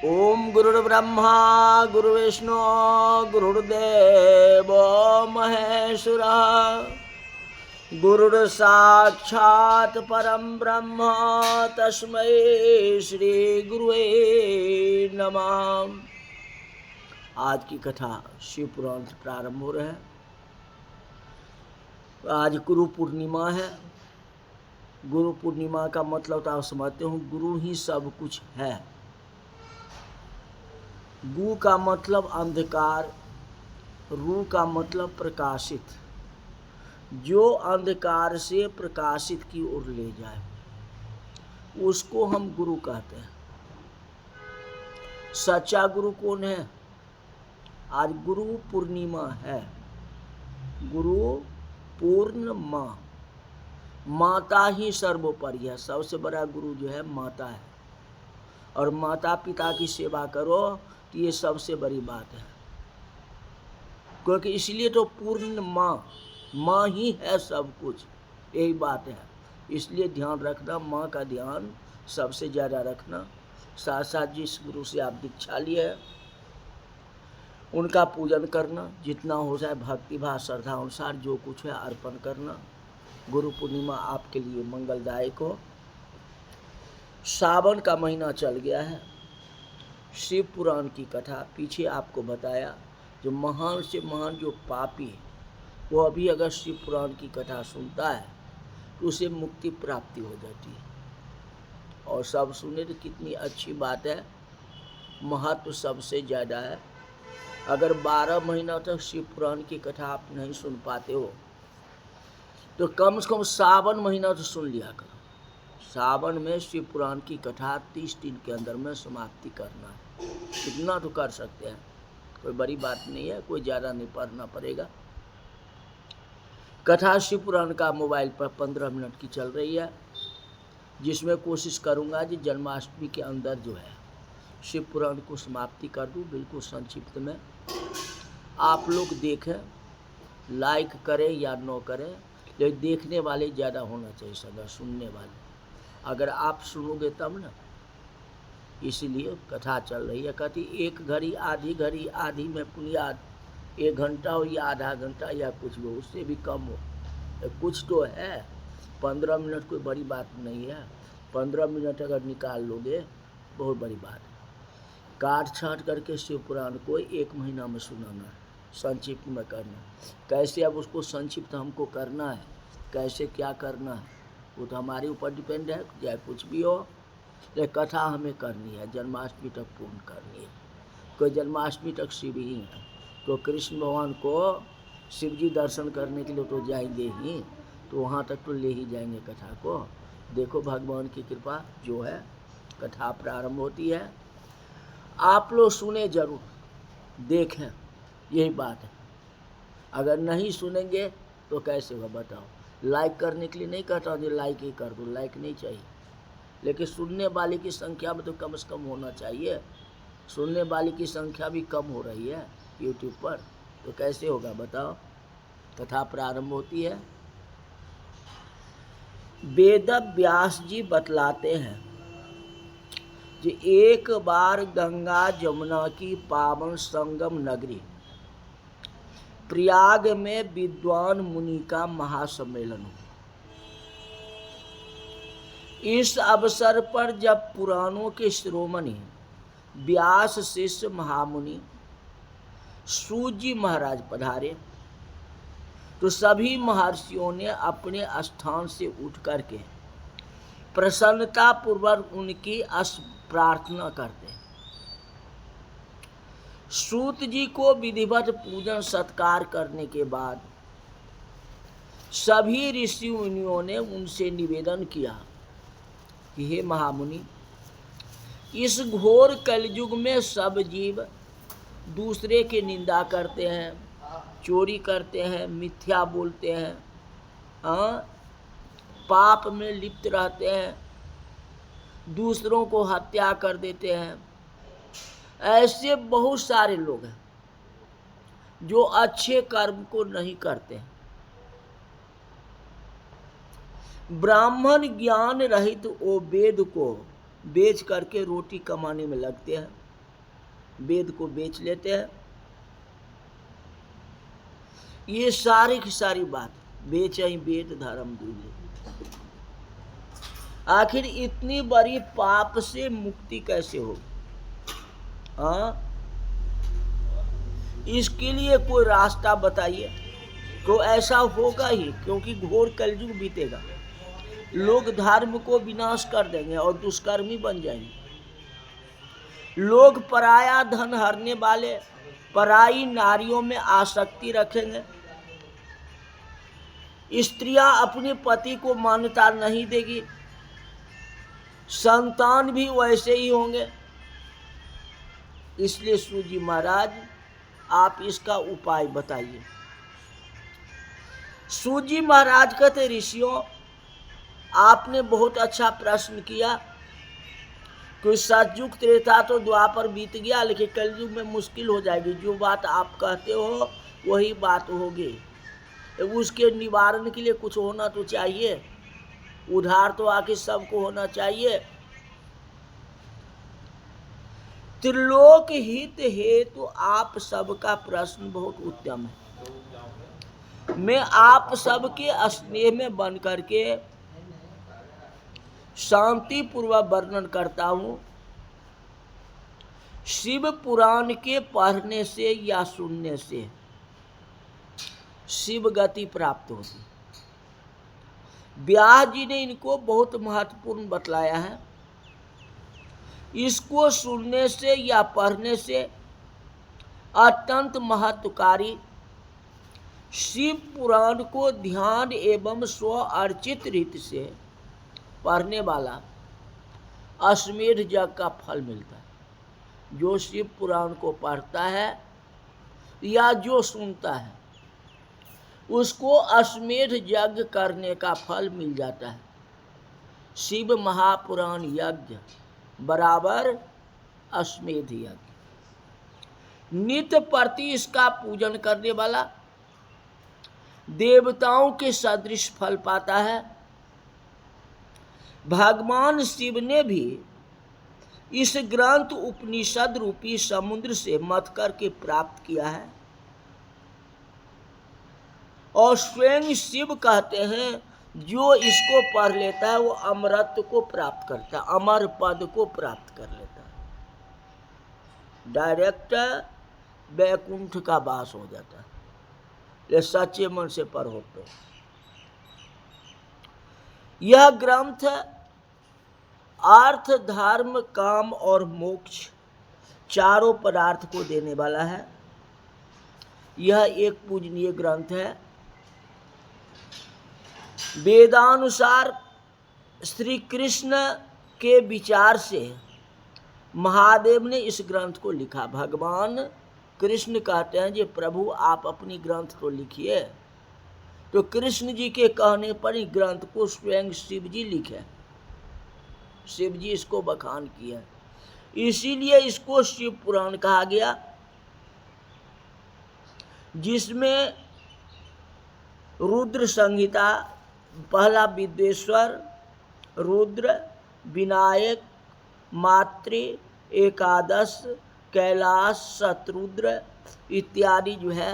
ओम गुरुर्ब्रह्मा गुरुर्विष्णु गुरुर्देव महेश्वरः गुरुर्साक्षात् परम ब्रह्म तस्मै श्री गुरुवे नमः। आज की कथा शिव पुराण से प्रारंभ हो रहा है। आज गुरु पूर्णिमा है। गुरु पूर्णिमा का मतलब तो आप समझते हो, गुरु ही सब कुछ है। गु का मतलब अंधकार, रू का मतलब प्रकाशित, जो अंधकार से प्रकाशित की ओर ले जाए उसको हम गुरु कहते हैं। सच्चा गुरु कौन है? आज गुरु पूर्णिमा है। गुरु पूर्णिमा, माता ही सर्वोपरि है। सबसे बड़ा गुरु जो है माता है, और माता पिता की सेवा करो तो ये सबसे बड़ी बात है। क्योंकि इसलिए तो पूर्ण माँ ही है सब कुछ, यही बात है। इसलिए ध्यान रखना, माँ का ध्यान सबसे ज़्यादा रखना। साथ साथ जिस गुरु से आप दीक्षा लिए है उनका पूजन करना, जितना हो जाए भक्ति भाव श्रद्धा अनुसार जो कुछ है अर्पण करना। गुरु पूर्णिमा आपके लिए मंगलदायक हो। सावन का महीना चल गया है। शिव पुराण की कथा पीछे आपको बताया। जो महान से महान जो पापी वो अभी अगर शिव पुराण की कथा सुनता है तो उसे मुक्ति प्राप्ति हो जाती है। और सब सुने तो कितनी अच्छी बात है, महत्व सबसे ज़्यादा है। अगर 12 महीना तक शिव पुराण की कथा आप नहीं सुन पाते हो तो कम से कम सावन महीना तो सुन लिया करो। सावन में शिव पुराण की कथा 30 दिन के अंदर में समाप्ति करना है। इतना तो कर सकते हैं, कोई बड़ी बात नहीं है, कोई ज़्यादा नहीं पढ़ना पड़ेगा। कथा शिव पुराण का मोबाइल पर 15 मिनट की चल रही है, जिसमें कोशिश करूंगा कि जन्माष्टमी के अंदर जो है शिव पुराण को समाप्ति कर दूं, बिल्कुल संक्षिप्त में। आप लोग देखें, लाइक करें या न करें, लेकिन देखने वाले ज़्यादा होना चाहिए, सदा सुनने वाले। अगर आप सुनोगे तब ना, इसीलिए कथा चल रही है। कहती एक घड़ी आधी में पुनियाद, 1 घंटा हो या आधा घंटा या कुछ हो, उससे भी कम हो, कुछ तो है। 15 मिनट कोई बड़ी बात नहीं है। 15 मिनट अगर निकाल लोगे बहुत बड़ी बात है। काट छाँट करके शिव पुराण को 1 महीना में सुनाना है, संक्षिप्त में करना। कैसे अब उसको संक्षिप्त हमको करना है, कैसे क्या करना है, वो तो हमारे ऊपर डिपेंड है। चाहे कुछ भी हो, ये कथा हमें करनी है, जन्माष्टमी तक पूर्ण करनी है। कोई जन्माष्टमी तक शिव ही है, तो कृष्ण भगवान को शिव जी दर्शन करने के लिए तो जाएंगे ही, तो वहाँ तक तो ले ही जाएंगे कथा को। देखो भगवान की कृपा जो है, कथा प्रारंभ होती है। आप लोग सुने जरूर, देखें, यही बात है। अगर नहीं सुनेंगे तो कैसे होगा बताओ। लाइक करने के लिए नहीं कहता हूँ लाइक ही कर दो, लाइक नहीं चाहिए, लेकिन सुनने वाले की संख्या में तो कम से कम होना चाहिए। सुनने वाले की संख्या भी कम हो रही है यूट्यूब पर, तो कैसे होगा बताओ। कथा प्रारंभ होती है। वेद व्यास जी बतलाते हैं कि एक बार गंगा जमुना की पावन संगम नगरी प्रयाग में विद्वान मुनि का महासम्मेलन हुआ। इस अवसर पर जब पुराणों के शिरोमणि व्यास शिष्य महामुनि सूत जी महाराज पधारे तो सभी महर्षियों ने अपने स्थान से उठ करके प्रसन्नता पूर्वक उनकी प्रार्थना करते। सूत जी को विधिवत पूजन सत्कार करने के बाद सभी ऋषि मुनियों ने उनसे निवेदन किया कि हे महामुनि, इस घोर कलयुग में सब जीव दूसरे की निंदा करते हैं, चोरी करते हैं, मिथ्या बोलते हैं, पाप में लिप्त रहते हैं, दूसरों को हत्या कर देते हैं। ऐसे बहुत सारे लोग हैं जो अच्छे कर्म को नहीं करते हैं। ब्राह्मण ज्ञान रहित वो वेद को बेच करके रोटी कमाने में लगते हैं। वेद को बेच लेते हैं। ये सारी की सारी बात, बेच ही वेद धर्म दूल्हे। आखिर इतनी बड़ी पाप से मुक्ति कैसे हो? हाँ, इसके लिए कोई रास्ता बताइए। तो ऐसा होगा ही, क्योंकि घोर कलयुग बीतेगा, लोग धर्म को विनाश कर देंगे और दुष्कर्मी बन जाएंगे। लोग पराया धन हरने वाले, पराई नारियों में आसक्ति रखेंगे। स्त्रियां अपने पति को मान्यता नहीं देगी, संतान भी वैसे ही होंगे। इसलिए सूत जी महाराज, आप इसका उपाय बताइए। सूत जी महाराज कहते, ऋषियों, आपने बहुत अच्छा प्रश्न किया। कोई सतयुग त्रेता तो द्वापर बीत गया, लेकिन कलयुग में मुश्किल हो जाएगी। जो बात आप कहते हो वही बात होगी। उसके निवारण के लिए कुछ होना तो चाहिए, उधार तो आके सबको होना चाहिए। त्रिलोक हित हेतु तो आप सबका प्रश्न बहुत उत्तम है। मैं आप सबके स्नेह में बन करके शांति पूर्वक वर्णन करता हूं। शिव पुराण के पढ़ने से या सुनने से शिव गति प्राप्त होती। व्यास जी ने इनको बहुत महत्वपूर्ण बतलाया है। इसको सुनने से या पढ़ने से अत्यंत महत्वकारी शिव पुराण को ध्यान एवं स्व अर्चित रीति से पढ़ने वाला अश्वमेध यज्ञ का फल मिलता है। जो शिव पुराण को पढ़ता है या जो सुनता है, उसको अश्वमेध यज्ञ करने का फल मिल जाता है। शिव महापुराण यज्ञ बराबर अश्वमेध यज्ञ। नित्य प्रति इसका पूजन करने वाला देवताओं के सदृश फल पाता है। भगवान शिव ने भी इस ग्रंथ उपनिषद रूपी समुद्र से मथ करके प्राप्त किया है। और स्वयं शिव कहते हैं, जो इसको पढ़ लेता है वो अमरत्व को प्राप्त करता है, अमर पद को प्राप्त कर लेता है, डायरेक्ट वैकुंठ का वास हो जाता है। ये सच्चे मन से पढ़ो तो। यह ग्रंथ अर्थ, धर्म, काम और मोक्ष चारों पदार्थ को देने वाला है। यह एक पूजनीय ग्रंथ है। वेदानुसार श्री कृष्ण के विचार से महादेव ने इस ग्रंथ को लिखा। भगवान कृष्ण कहते हैं, जे प्रभु आप अपनी ग्रंथ को लिखिए। तो कृष्ण जी के कहने पर इस ग्रंथ को स्वयं शिव जी लिखे। शिव जी इसको बखान किया, इसीलिए इसको शिव पुराण कहा गया, जिसमें रुद्र संहिता, पहला विद्वेश्वर, रुद्र, विनायक, मातृ, एकादश, कैलाश, शतरुद्र इत्यादि जो है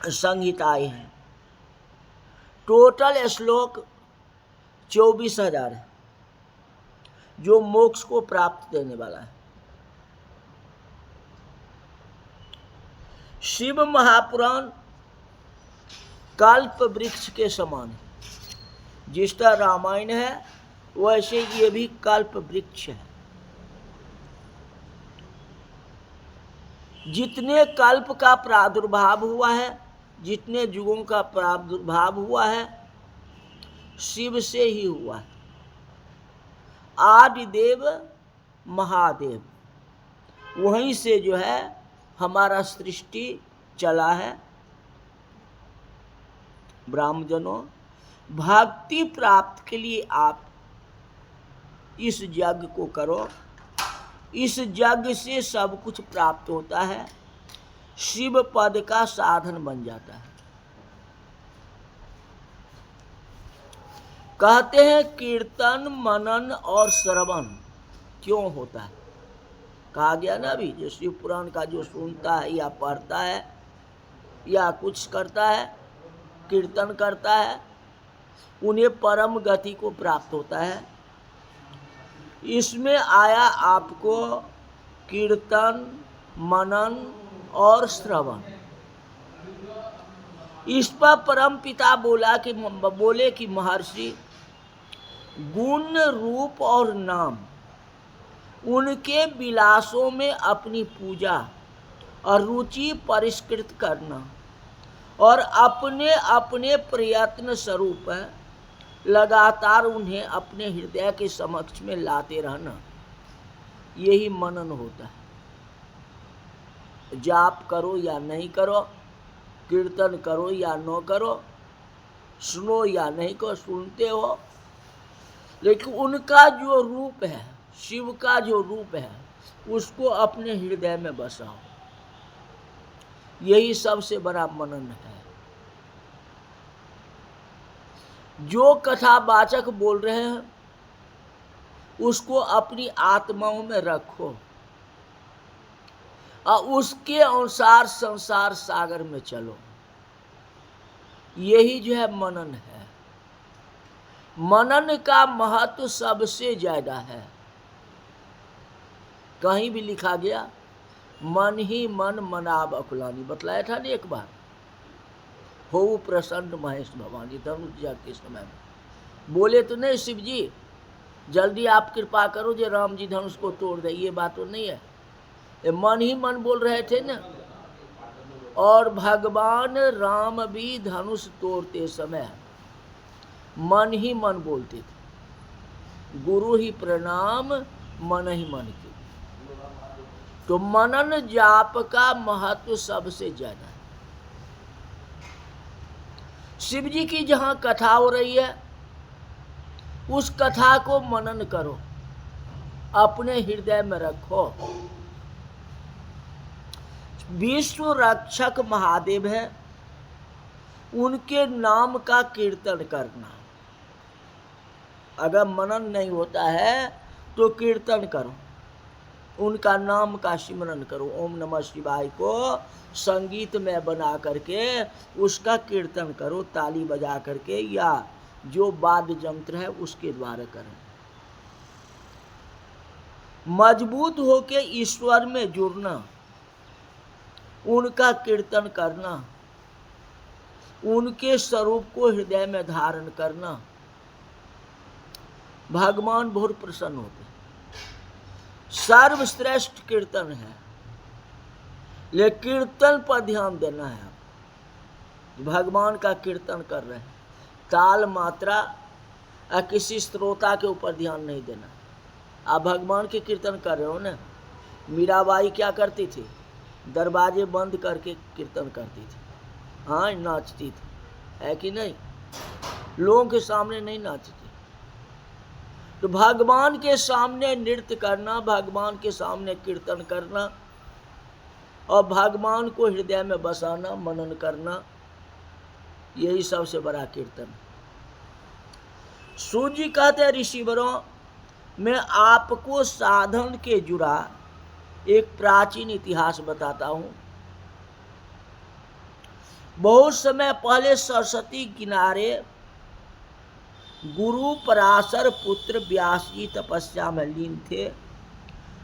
संहिताएं हैं। टोटल श्लोक 24,000 है, जो मोक्ष को प्राप्त देने वाला है। शिव महापुराण कल्प वृक्ष के समान है। जिस तरह रामायण है, वैसे ये भी कल्प वृक्ष है। जितने कल्प का प्रादुर्भाव हुआ है, जितने युगों का प्रादुर्भाव हुआ है, शिव से ही हुआ है। आदिदेव महादेव, वहीं से जो है हमारा सृष्टि चला है। ब्राह्मणों, भक्ति प्राप्त के लिए आप इस यज्ञ को करो। इस यज्ञ से सब कुछ प्राप्त होता है, शिव पद का साधन बन जाता है। कहते हैं कीर्तन, मनन और श्रवण क्यों होता है? कहा गया ना अभी, जो शिव पुराण का जो सुनता है या पढ़ता है या कुछ करता है, कीर्तन करता है, उन्हें परम गति को प्राप्त होता है। इसमें आया आपको कीर्तन, मनन और श्रवण। इस पर परम पिता बोले कि महर्षि, गुण, रूप और नाम, उनके विलासों में अपनी पूजा और रुचि परिष्कृत करना और अपने अपने प्रयत्न स्वरूप लगातार उन्हें अपने हृदय के समक्ष में लाते रहना, यही मनन होता है। जाप करो या नहीं करो, कीर्तन करो या न करो, सुनो या नहीं करो, सुनते हो, लेकिन उनका जो रूप है, शिव का जो रूप है, उसको अपने हृदय में बसाओ, यही सबसे बड़ा मनन है। जो कथावाचक बोल रहे हैं उसको अपनी आत्माओं में रखो और उसके अनुसार संसार सागर में चलो, यही जो है मनन है। मनन का महत्व सबसे ज्यादा है। कहीं भी लिखा गया, मन ही मन मनाब अकुलानी, बतलाया था ना एक बार, हो प्रसन्न महेश भवानी, धनुष यज्ञ के समय में बोले तो नहीं शिव जी जल्दी आप कृपा करो जो राम जी धनुष को तोड़ दे, ये बात तो नहीं है, ये मन ही मन बोल रहे थे ना। और भगवान राम भी धनुष तोड़ते समय मन ही मन बोलते थे, गुरु ही प्रणाम मन ही मन की। तो मनन जाप का महत्व सबसे ज्यादा है। शिव जी की जहां कथा हो रही है उस कथा को मनन करो, अपने हृदय में रखो। विश्व रक्षक महादेव है, उनके नाम का कीर्तन करना। अगर मनन नहीं होता है तो कीर्तन करो, उनका नाम का सिमरन करो। ओम नमः शिवाय को संगीत में बना करके उसका कीर्तन करो, ताली बजा करके या जो वाद्य यंत्र है उसके द्वारा करो। मजबूत होके ईश्वर में जुड़ना, उनका कीर्तन करना, उनके स्वरूप को हृदय में धारण करना, भगवान बहुत प्रसन्न होते हैं। सर्वश्रेष्ठ कीर्तन है, लेकिन कीर्तन पर ध्यान देना है। भगवान का कीर्तन कर रहे हैं, ताल मात्रा या किसी श्रोता के ऊपर ध्यान नहीं देना। आप भगवान के कीर्तन कर रहे हो ना। मीराबाई क्या करती थी, दरवाजे बंद करके कीर्तन करती थी, हाँ नाचती थी, है कि नहीं, लोगों के सामने नहीं नाचती। तो भगवान के सामने नृत्य करना, भगवान के सामने कीर्तन करना और भगवान को हृदय में बसाना, मनन करना, यही सबसे बड़ा कीर्तन। सूर्य जी कहते हैं ऋषिवरों, मैं आपको साधन के जुड़ा एक प्राचीन इतिहास बताता हूं। बहुत समय पहले सरस्वती किनारे गुरु पराशर पुत्र व्यास जी तपस्या में लीन थे।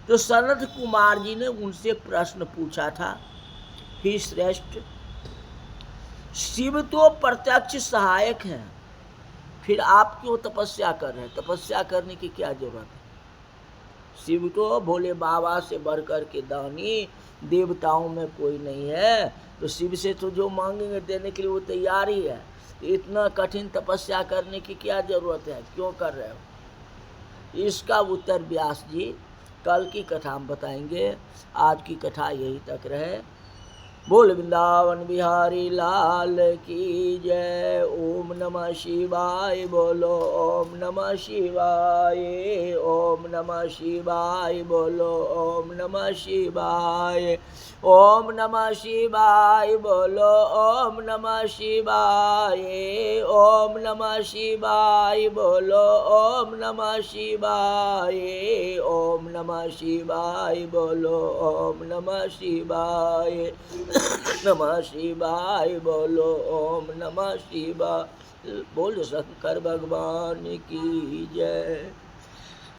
तो सनत कुमार जी ने उनसे प्रश्न पूछा था, ही श्रेष्ठ, शिव तो प्रत्यक्ष सहायक हैं, फिर आप क्यों तपस्या कर रहे हैं? तपस्या करने की क्या जरूरत है? शिव तो भोले बाबा से बढ़कर के दानी, देवताओं में कोई नहीं है, तो शिव से तो जो मांगेंगे देने के लिए वो तैयार ही है। इतना कठिन तपस्या करने की क्या जरूरत है, क्यों कर रहे हो? इसका उत्तर व्यास जी कल की कथा हम बताएंगे। आज की कथा यही तक रहे। बोल वृंदावन बिहारी लाल की जय। ओम नमः शिवाय बोलो, ओम नमः शिवाय, ओम नमः शिवाय बोलो, ओम नमः शिवाय, ओम नमः शिवाय बोलो, ओम नमः शिवाय, ओम नमः शिवाय बोलो, ओम नमः शिवाय, ओम नमः शिवाय बोलो, ओम नमः शिवाय, नमः शिवाय बोलो, ओम नमः शिवाय। बोल शंकर भगवान की जय।